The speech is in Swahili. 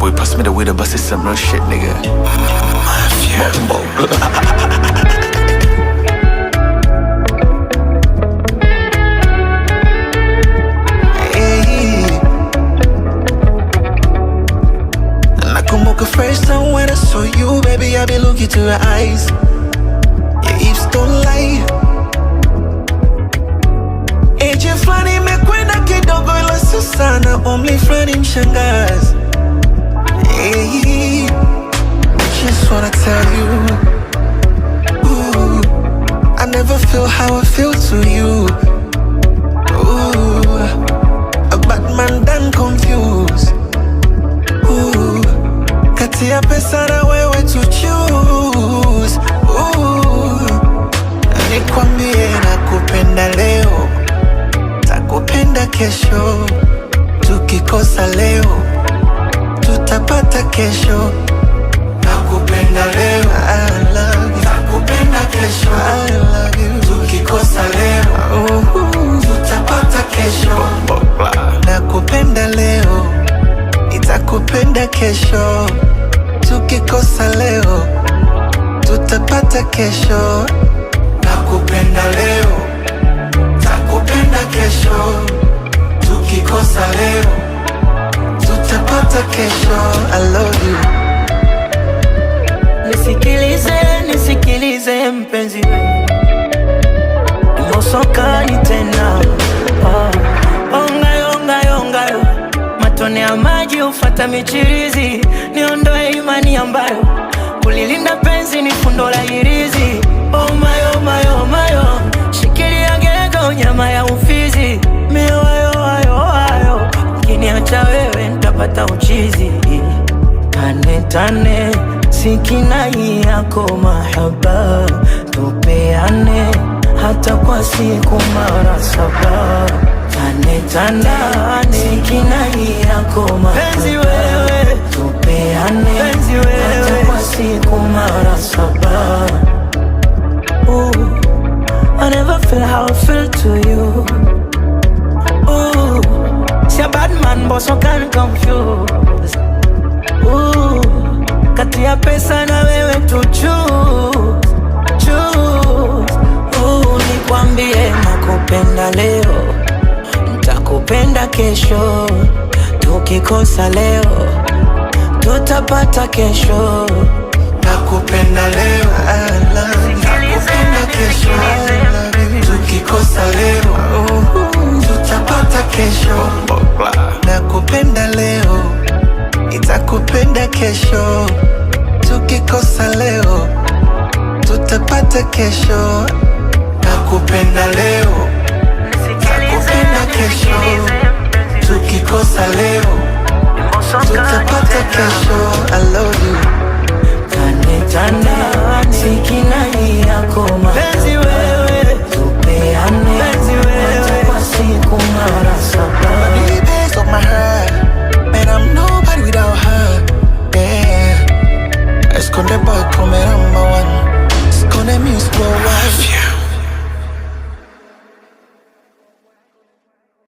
boy pass me the weed, but it's some real shit, nigga. Hey. Nakumbuka first time when I saw you, baby, I be looking to your eyes. Your hips don't lie. Age flani mekwenda kidogo ila sana, only flani mshangazi. Hey, just wanna tell you, ooh, I never feel how I feel to you. Ooh, a bad man done confused. Ooh, kati ya pesa na wewe to choose. Ooh, nikwambie nakupenda leo, takupenda kesho. Tukikosa leo, tutapata kesho. Nakupenda leo, I love you. Nakupenda kesho, I love you. Tukikosa leo, tutapata kesho. Nakupenda leo, nitakupenda kesho. Tukikosa leo, tutapata kesho. Nakupenda leo, takupenda kesho. Tukikosa leo, tutapata kesho. I love you. Nisikilize mpenzi we, mosokani tena. Ongayo matone ya maji ufata michirizi. Niondoe imani ambayo kulilinda penzi ni fundo la hirizi. Oh mayo, shikilia gego nyama ya ufizi. Miwayo ukiniacha wewe nitapata uchizi. Tane sikinai yako mahaba, tupeane hata kwa siku mara 7. Tane sikinai yako mahaba, wewe tupeane hata kwa siku mara 7. Ooh, I never feel how I feel to you. Ooh, see a bad man but so can confuse. Ooh, kati ya pesa na wewe to choose. Ooh, nikwambie nakupenda leo, nitakupenda kesho. Tukikosa leo, tutapata kesho. Nakupenda leo, I love you. Nakupenda kesho, I love you. Tukikosa leo, tutapata kesho. Nakupenda leo, nitakupenda kesho. Tukikosa leo, tutapata kesho. Nakupenda leo,